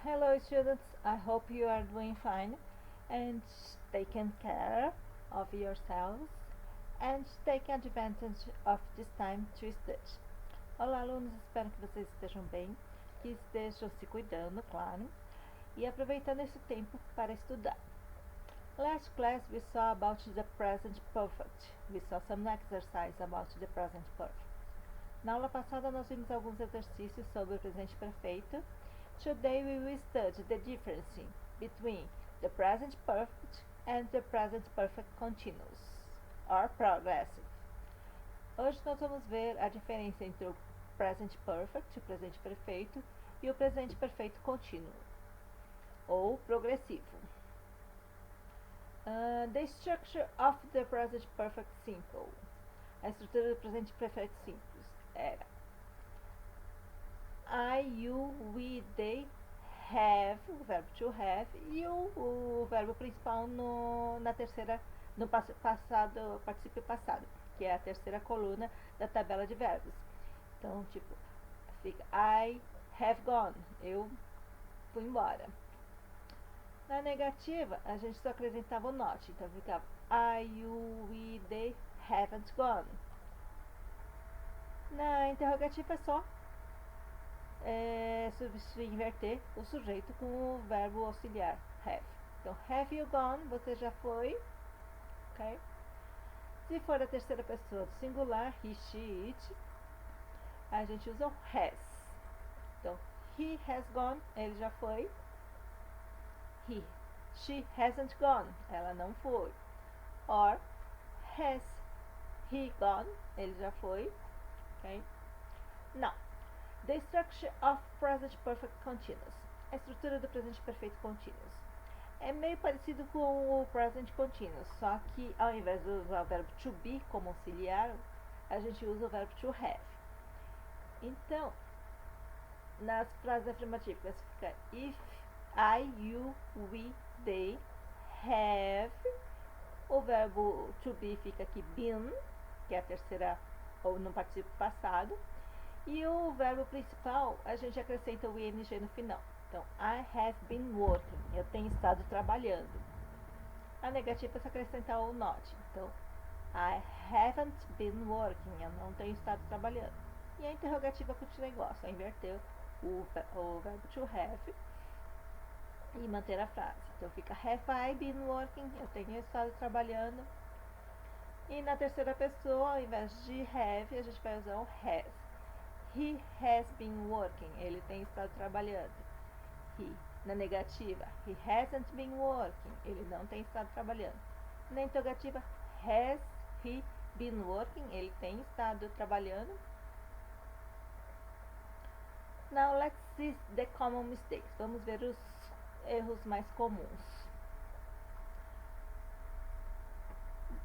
Hello students, I hope you are doing fine and taking care of yourselves and taking advantage of this time to study. Olá alunos, espero que vocês estejam bem, que estejam se cuidando, claro, e aproveitando esse tempo para estudar. Last class we saw about the present perfect. We saw some exercise about the present perfect. Na aula passada nós vimos alguns exercícios sobre o presente perfeito. Today we will study the difference between the present perfect and the present perfect continuous or progressive. Hoje nós vamos ver a diferença entre o present perfect, o presente perfeito, e o presente perfeito contínuo ou progressivo. The structure of the present perfect simple. A estrutura do presente perfeito simples era I, you, we, they, have, o verbo to have, e o verbo principal no particípio passado, que é a terceira coluna da tabela de verbos. Então, tipo, fica I have gone, eu fui embora. Na negativa, a gente só acrescentava o not, então ficava I, you, we, they haven't gone. Na interrogativa é só inverter o sujeito com o verbo auxiliar have. Então, have you gone? Você já foi? Ok? Se for a terceira pessoa do singular, he, she, it, a gente usa o has. Então, he has gone, ele já foi. She hasn't gone, ela não foi. Or, has he gone, ele já foi. Ok? Now, the structure of present perfect continuous. A estrutura do presente perfeito continuous. É meio parecido com o present continuous, só que ao invés de usar o verbo to be como auxiliar, a gente usa o verbo to have. Então, nas frases afirmativas fica if, I, you, we, they have. O verbo to be fica aqui been, que é a terceira ou no particípio passado. E o verbo principal, a gente acrescenta o ing no final. Então, I have been working. Eu tenho estado trabalhando. A negativa é se acrescentar o not. Então, I haven't been working. Eu não tenho estado trabalhando. E a interrogativa continua igual. Só inverter o verbo to have e manter a frase. Então, fica have I been working? Eu tenho estado trabalhando. E na terceira pessoa, ao invés de have, a gente vai usar o has. He has been working. Ele tem estado trabalhando. He. Na negativa, he hasn't been working. Ele não tem estado trabalhando. Na interrogativa, has he been working? Ele tem estado trabalhando. Now let's see the common mistakes. Vamos ver os erros mais comuns.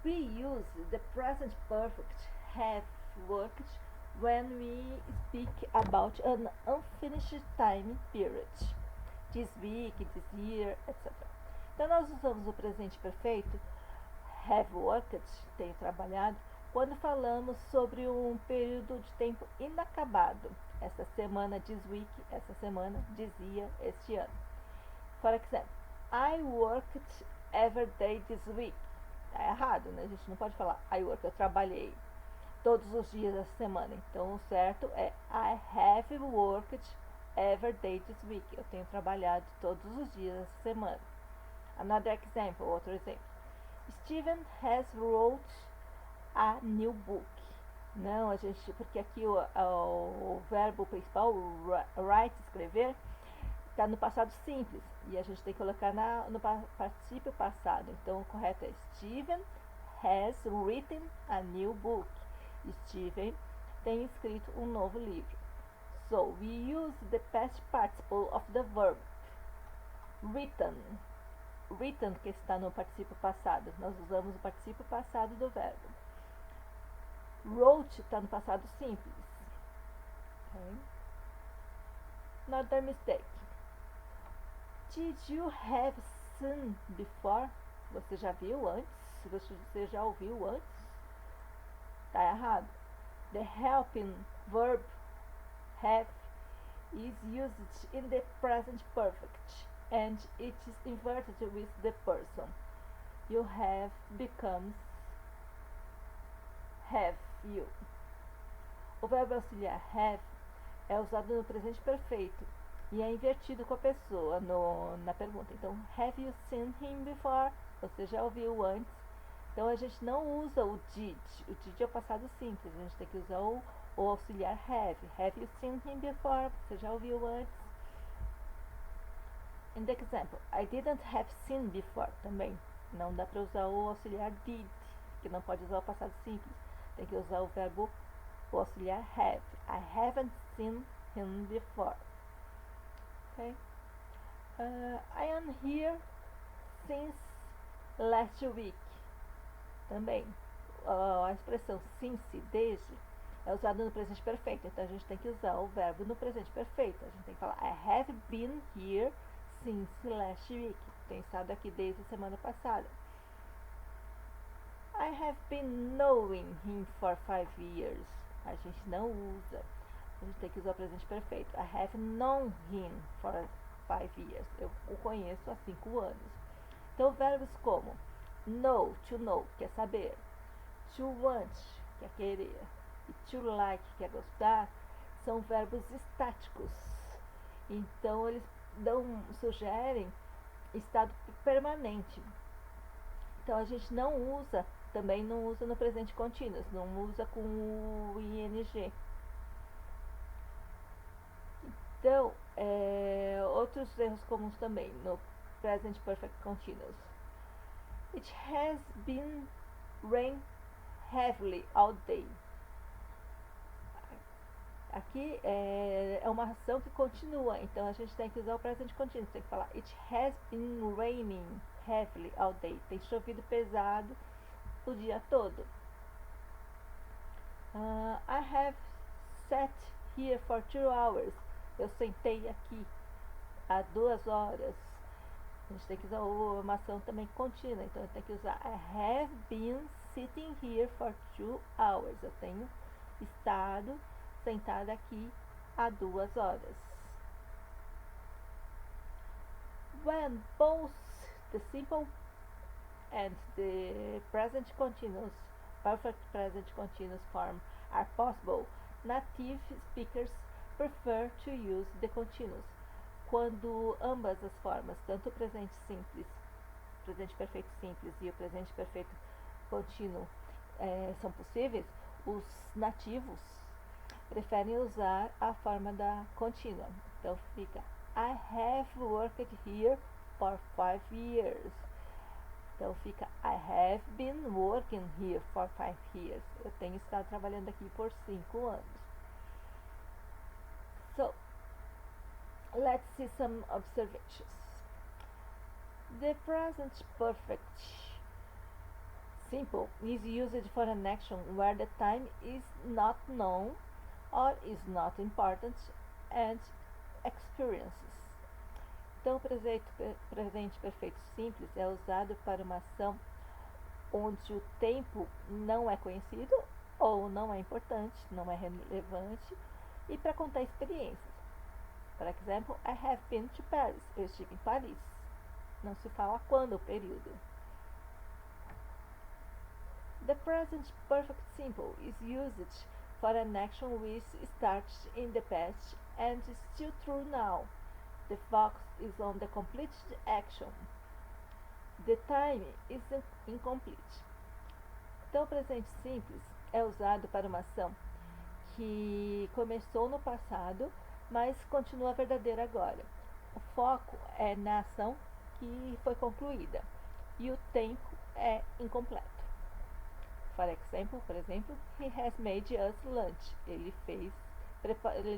We use the present perfect have worked when we speak about an unfinished time period, this week, this year, etc. Então, nós usamos o presente perfeito, have worked, tenho trabalhado, quando falamos sobre um período de tempo inacabado. Essa semana, this week, essa semana, this year, este ano. For example, I worked every day this week. Tá errado, né? A gente não pode falar I worked, eu trabalhei todos os dias da semana. Então, o certo é I have worked every day this week. Eu tenho trabalhado todos os dias dessa semana. Another example, outro exemplo. Steven has wrote a new book. Não, porque aqui o verbo principal, write, escrever, está no passado simples. E a gente tem que colocar no particípio passado. Então, o correto é Steven has written a new book. Steven tem escrito um novo livro. So, we use the past participle of the verb. Written. Written, que está no particípio passado. Nós usamos o particípio passado do verbo. Wrote está no passado simples. Okay. Another mistake. Did you have seen before? Você já viu antes? Você já ouviu antes? Tá errado. The helping verb have is used in the present perfect and it is inverted with the person. You have becomes have you. O verbo auxiliar have é usado no presente perfeito e é invertido com a pessoa na pergunta. Então, have you seen him before? Você já ouviu antes? Então, a gente não usa o did. O did é o passado simples. A gente tem que usar o auxiliar have. Have you seen him before? Você já ouviu antes? In the example, I didn't have seen before. Também não dá para usar o auxiliar did, que não pode usar o passado simples. Tem que usar o auxiliar have. I haven't seen him before. Okay? I am here since last week. Também a expressão since, desde, é usada no presente perfeito. Então a gente tem que usar o verbo no presente perfeito. A gente tem que falar I have been here since last week. Tenho estado aqui desde a semana passada. I have been knowing him for 5 years. A gente não usa. A gente tem que usar o presente perfeito. I have known him for 5 years. Eu o conheço há 5 anos. Então, verbos como know, to know, que é saber, to want, que é querer, e to like, que é gostar, são verbos estáticos. Então, eles sugerem estado permanente. Então, a gente não usa, também não usa no presente contínuo, não usa com o ing. Então, outros erros comuns também no present perfect continuous. It has been rain heavily all day. Aqui é uma ação que continua, então a gente tem que usar o present continuous. Tem que falar It has been raining heavily all day. Tem chovido pesado o dia todo. I have sat here for 2 hours. Eu sentei aqui há 2 horas. A gente tem que usar uma ação também contínua. Então, tem que usar I have been sitting here for 2 hours. Eu tenho estado sentada aqui há 2 horas. When both the simple and the present continuous, perfect present continuous form are possible, native speakers prefer to use the continuous. Quando ambas as formas, tanto o presente simples, presente perfeito simples e o presente perfeito contínuo são possíveis, os nativos preferem usar a forma da contínua. Então fica I have worked here for 5 years. Então fica I have been working here for 5 years. Eu tenho estado trabalhando aqui por 5 anos. So, let's see some observations. The present perfect simple is used for an action where the time is not known or is not important and experiences. Então, o presente perfeito simples é usado para uma ação onde o tempo não é conhecido ou não é importante, não é relevante, e para contar experiências. Por exemplo, I have been to Paris. Eu estive em Paris. Não se fala quando o período. The present perfect simple is used for an action which starts in the past and is still true now. The focus is on the completed action. The time is incomplete. Então, o presente simples é usado para uma ação que começou no passado, mas continua verdadeira agora. O foco é na ação que foi concluída e o tempo é incompleto. Por exemplo, he has made us lunch. Ele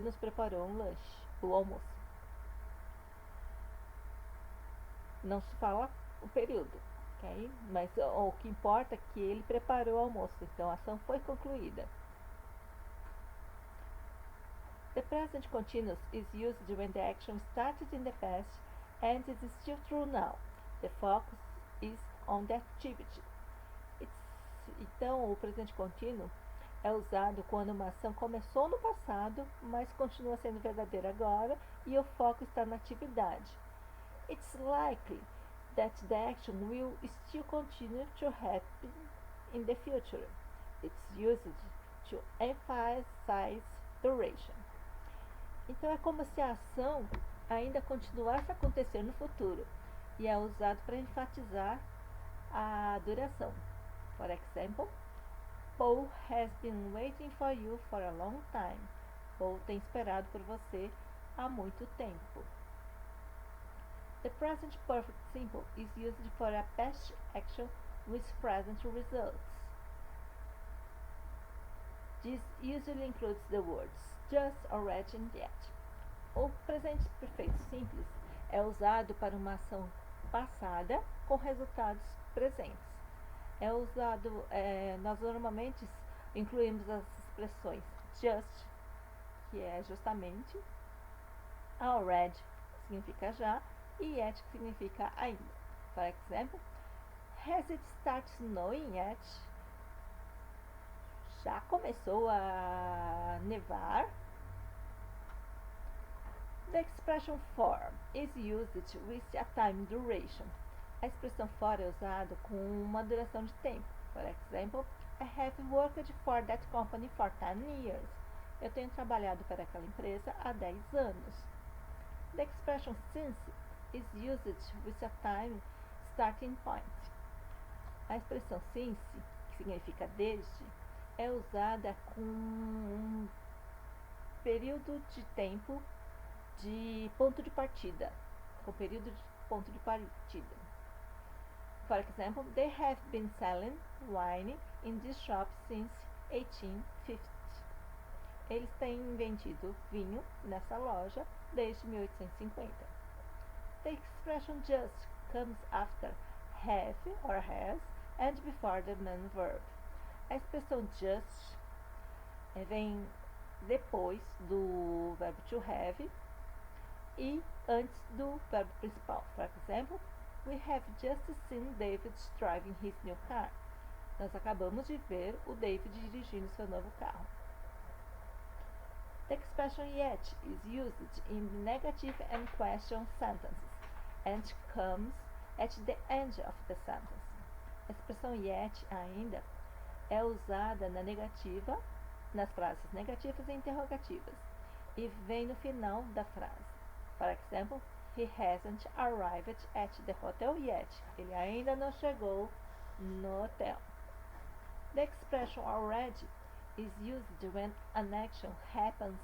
nos preparou um lanche, o almoço. Não se fala o período, ok? Mas o que importa é que ele preparou o almoço, então a ação foi concluída. The present continuous is used when the action started in the past and it is still true now. The focus is on the activity. Então, o presente contínuo é usado quando uma ação começou no passado, mas continua sendo verdadeira agora e o foco está na atividade. It's likely that the action will still continue to happen in the future. It's used to emphasize duration. Então é como se a ação ainda continuasse a acontecer no futuro e é usado para enfatizar a duração. For example, Paul has been waiting for you for a long time. Paul tem esperado por você há muito tempo. The present perfect simple is used for a past action with present results. This usually includes the words just, already and yet. O presente perfeito simples é usado para uma ação passada com resultados presentes. É usado, nós normalmente incluímos as expressões just, que é justamente, already, que significa já, e yet, que significa ainda. For example, has it started snowing yet? Já começou a nevar? The expression for is used with a time duration. A expressão for é usada com uma duração de tempo. For example, I have worked for that company for 10 years. Eu tenho trabalhado para aquela empresa há 10 anos. The expression since is used with a time starting point. A expressão since, que significa desde, é usada com um período de tempo de ponto de partida. Com período de ponto de partida. For example, they have been selling wine in this shop since 1850. Eles têm vendido vinho nessa loja desde 1850. The expression just comes after have or has and before the main verb. A expressão just vem depois do verbo to have e antes do verbo principal. For example, we have just seen David driving his new car. Nós acabamos de ver o David dirigindo seu novo carro. The expression yet is used in negative and question sentences and comes at the end of the sentence. A expressão yet, ainda, é usada na negativa, nas frases negativas e interrogativas e vem no final da frase. For example, he hasn't arrived at the hotel yet. Ele ainda não chegou no hotel. The expression already is used when an action happens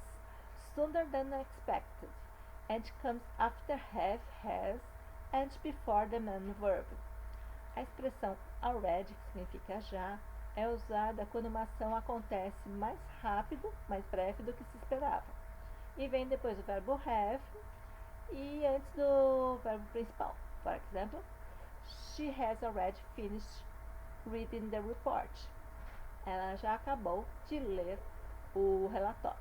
sooner than expected and comes after have, has, and before the main verb. A expressão already, que significa já, é usada quando uma ação acontece mais rápido, mais breve do que se esperava. E vem depois do verbo have e antes do verbo principal. For example, she has already finished reading the report. Ela já acabou de ler o relatório.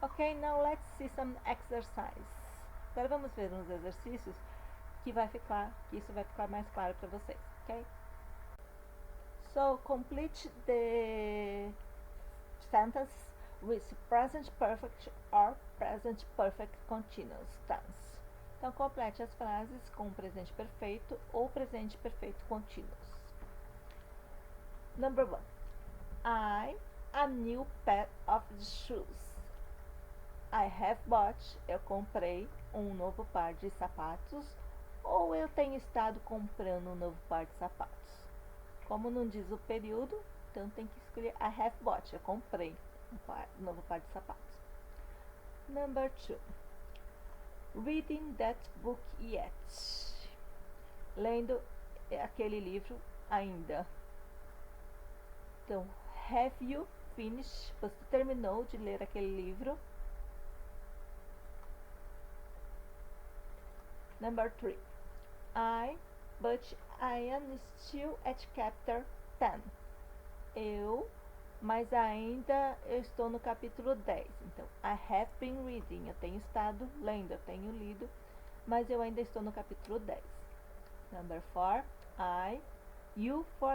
Ok, now let's see some exercise. Agora vamos ver uns exercícios que isso vai ficar mais claro para vocês, ok? So, complete the sentence with present perfect or present perfect continuous tense. Então, complete as frases com presente perfeito ou presente perfeito contínuo. Number 1. I a new pair of shoes. I have bought. Eu comprei um novo par de sapatos. Ou eu tenho estado comprando um novo par de sapatos. Como não diz o período, então tem que escolher I have bought. Eu comprei um novo par de sapatos. Number 2. Reading that book yet. Lendo aquele livro ainda. Então, have you finished? Você terminou de ler aquele livro? Number 3. But I am still at chapter 10. Mas ainda eu estou no capítulo 10. Então, I have been reading. Eu tenho estado lendo, eu tenho lido, mas eu ainda estou no capítulo 10. Number 4. You for